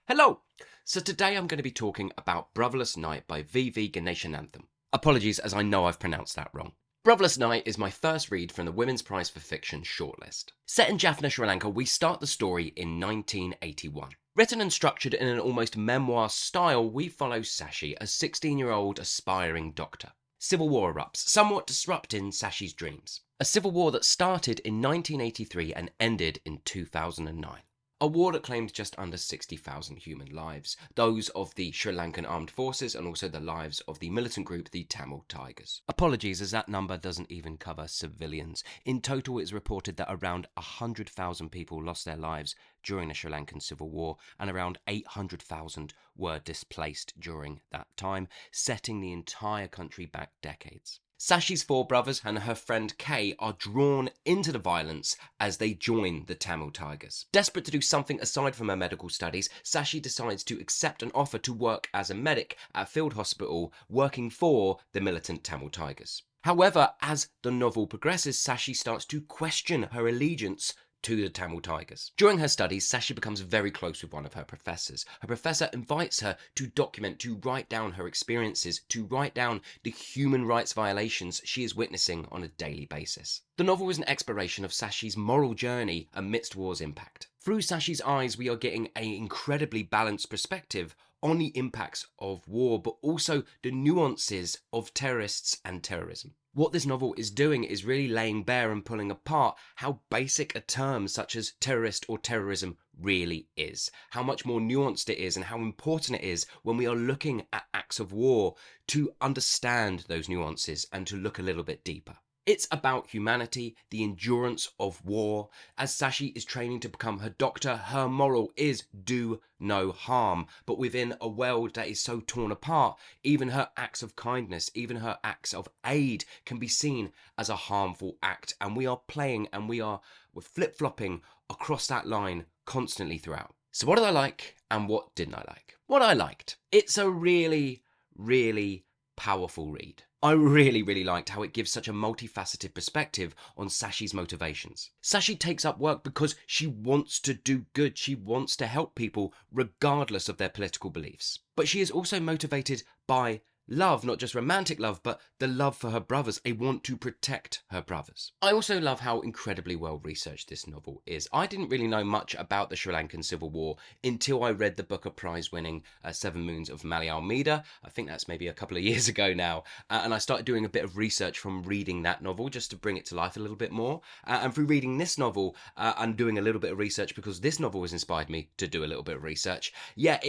Hello! So today I'm going to be talking about Brotherless Night by V.V. Ganeshananthan. Apologies as I know I've pronounced that wrong. Brotherless Night is my first read from the Women's Prize for Fiction Shortlist. Set in Jaffna, Sri Lanka, we start the story in 1981. Written and structured in an almost memoir style, we follow Sashi, a 16-year-old aspiring doctor. Civil war erupts, somewhat disrupting Sashi's dreams. A civil war that started in 1983 and ended in 2009. A war that claimed just under 60,000 human lives, those of the Sri Lankan armed forces and also the lives of the militant group the Tamil Tigers. Apologies as that number doesn't even cover civilians. In total it's reported that around 100,000 people lost their lives during the Sri Lankan civil war and around 800,000 were displaced during that time, setting the entire country back decades. Sashi's four brothers and her friend Kay are drawn into the violence as they join the Tamil Tigers. Desperate to do something aside from her medical studies, Sashi decides to accept an offer to work as a medic at a field hospital working for the militant Tamil Tigers. However, as the novel progresses, Sashi starts to question her allegiance to the Tamil Tigers. During her studies, Sashi becomes very close with one of her professors. Her professor invites her to document, to write down her experiences, to write down the human rights violations she is witnessing on a daily basis. The novel is an exploration of Sashi's moral journey amidst war's impact. Through Sashi's eyes, we are getting an incredibly balanced perspective on the impacts of war, but also the nuances of terrorists and terrorism. What this novel is doing is really laying bare and pulling apart how basic a term such as terrorist or terrorism really is, how much more nuanced it is, and how important it is when we are looking at acts of war to understand those nuances and to look a little bit deeper. It's about humanity, the endurance of war. As Sashi is training to become her doctor, her moral is do no harm. But within a world that is so torn apart, even her acts of kindness, even her acts of aid can be seen as a harmful act. And we are playing and we're flip-flopping across that line constantly throughout. So what did I like and what didn't I like? What I liked. It's a really, really powerful read. I really liked how it gives such a multifaceted perspective on Sashi's motivations. Sashi takes up work because she wants to do good. She wants to help people regardless of their political beliefs. But she is also motivated by love, not just romantic love, but the love for her brothers, a want to protect her brothers. I also love how incredibly well researched this novel is. I didn't really know much about the Sri Lankan Civil War until I read the Booker Prize winning 7 Moons of Mali Almeida. I think that's maybe a couple of years ago now. And I started doing a bit of research from reading that novel just to bring it to life a little bit more. And through reading this novel and doing a little bit of research, because this novel has inspired me to do a little bit of research. Yeah,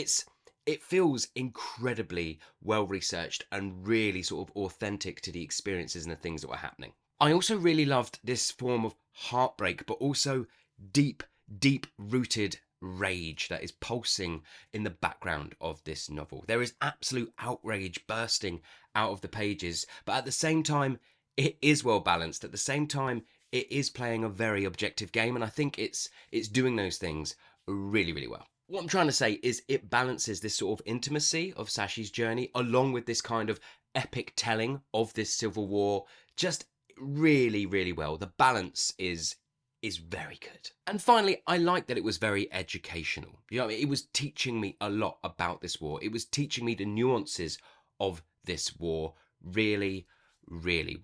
it feels incredibly well researched and really sort of authentic to the experiences and the things that were happening. I also really loved this form of heartbreak, but also deep rooted rage that is pulsing in the background of this novel. There is absolute outrage bursting out of the pages, but at the same time, it is well balanced. At the same time, it is playing a very objective game, and I think it's doing those things really well. What I'm trying to say is it balances this sort of intimacy of Sashi's journey along with this kind of epic telling of this civil war just really well. The balance is very good. And finally, I like that it was very educational. You know, it was teaching me a lot about this war. It was teaching me the nuances of this war really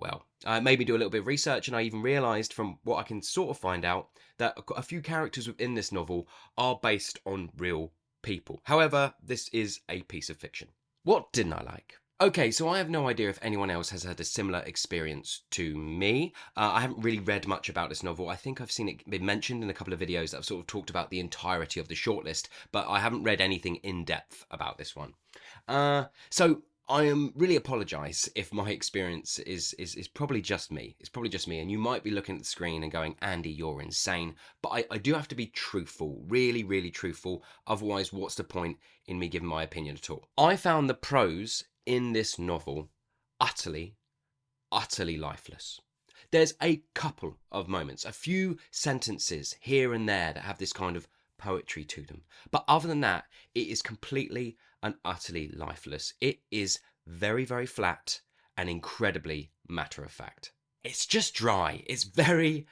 well. I made me do a little bit of research, and I even realised from what I can sort of find out that a few characters within this novel are based on real people. However, this is a piece of fiction. What didn't I like? Okay, so I have no idea if anyone else has had a similar experience to me. I haven't really read much about this novel. I think I've seen it been mentioned in a couple of videos that have sort of talked about the entirety of the shortlist, but I haven't read anything in depth about this one. So I really apologise if my experience is probably just me. It's probably just me, and you might be looking at the screen and going, Andy, you're insane. But I do have to be truthful, really truthful. Otherwise, what's the point in me giving my opinion at all? I found the prose in this novel utterly lifeless. There's a couple of moments, a few sentences here and there that have this kind of poetry to them. But other than that, it is completely and utterly lifeless. It is very flat and incredibly matter of fact. It's just dry. It's very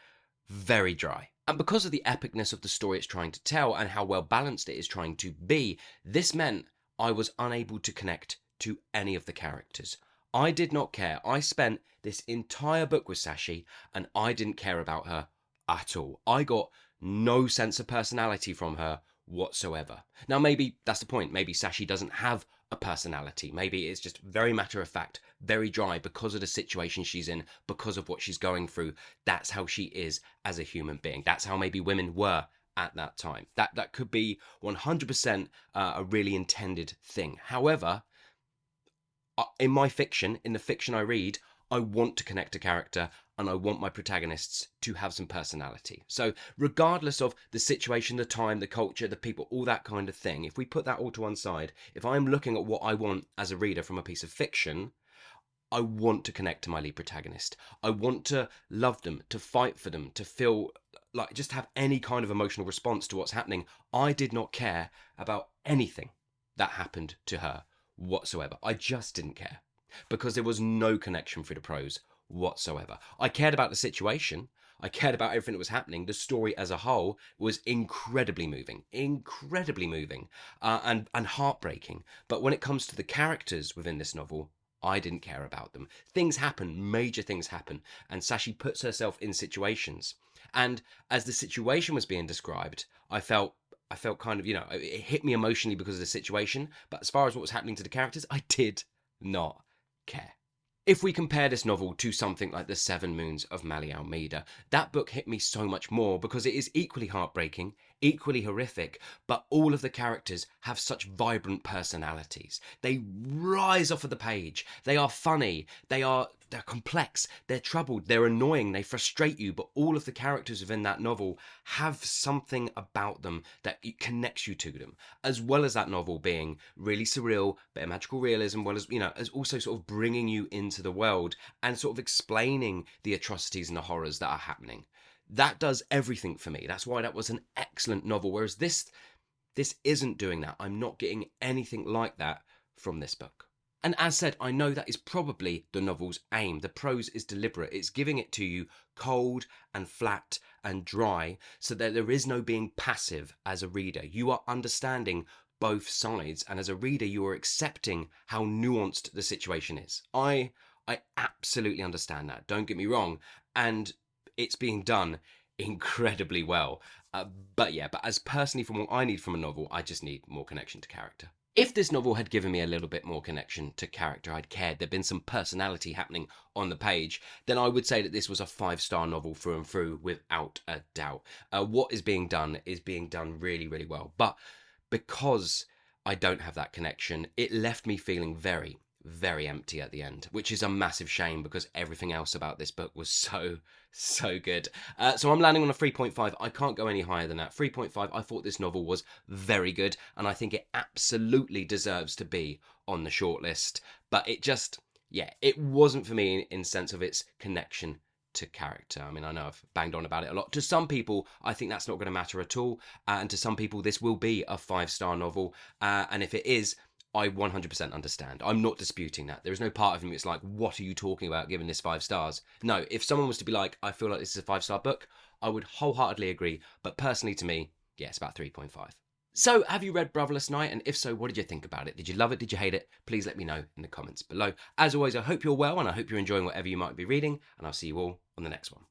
dry. And because of the epicness of the story it's trying to tell and how well balanced it is trying to be, this meant I was unable to connect to any of the characters. I did not care. I spent this entire book with Sashi and I didn't care about her at all. I got no sense of personality from her whatsoever. Now, maybe that's the point. Maybe Sashi doesn't have a personality. Maybe it's just very matter of fact, very dry because of the situation she's in, because of what she's going through. That's how she is as a human being. That's how maybe women were at that time. That could be 100% a really intended thing. However, in my fiction, in the fiction I read, I want to connect to character and I want my protagonists to have some personality. So regardless of the situation, the time, the culture, the people, all that kind of thing, if we put that all to one side, if I'm looking at what I want as a reader from a piece of fiction, I want to connect to my lead protagonist. I want to love them, to fight for them, to feel like just have any kind of emotional response to what's happening. I did not care about anything that happened to her whatsoever. I just didn't care because there was no connection through the prose whatsoever. I cared about the situation. I cared about everything that was happening. The story as a whole was incredibly moving, and heartbreaking. But when it comes to the characters within this novel, I didn't care about them. Things happen, major things happen, and Sashi puts herself in situations. And as the situation was being described, I felt kind of, it hit me emotionally because of the situation. But as far as what was happening to the characters, I did not care. If we compare this novel to something like The Seven Moons of Mali Almeida, that book hit me so much more because it is equally heartbreaking, equally horrific, but all of the characters have such vibrant personalities. They rise off of the page. They are funny. They're complex. They're troubled. They're annoying. They frustrate you. But all of the characters within that novel have something about them that connects you to them, as well as that novel being really surreal, bit of magical realism, well as also sort of bringing you into the world and sort of explaining the atrocities and the horrors that are happening. That does everything for me. That's why that was an excellent novel. Whereas this isn't doing that. I'm not getting anything like that from this book. And as said, I know that is probably the novel's aim. The prose is deliberate. It's giving it to you cold and flat and dry so that there is no being passive as a reader. You are understanding both sides. And as a reader, you are accepting how nuanced the situation is. I absolutely understand that. Don't get me wrong. And it's being done incredibly well. But as personally from what I need from a novel, I just need more connection to character. If this novel had given me a little bit more connection to character, I'd cared, there'd been some personality happening on the page, then I would say that this was a 5-star novel through and through without a doubt. What is being done really, really well. But because I don't have that connection, it left me feeling very, very empty at the end, which is a massive shame because everything else about this book was so good. So I'm landing on a 3.5. I can't go any higher than that. 3.5. I thought this novel was very good and I think it absolutely deserves to be on the shortlist, but it wasn't for me in sense of its connection to character. I mean, I know I've banged on about it a lot. To some people, I think that's not going to matter at all, and to some people this will be a 5-star novel, and if it is, I 100% understand. I'm not disputing that. There is no part of me that's like, what are you talking about giving this 5 stars? No, if someone was to be like, I feel like this is a 5-star book, I would wholeheartedly agree. But personally to me, it's about 3.5. So, have you read Brotherless Night? And if so, what did you think about it? Did you love it? Did you hate it? Please let me know in the comments below. As always, I hope you're well and I hope you're enjoying whatever you might be reading. And I'll see you all on the next one.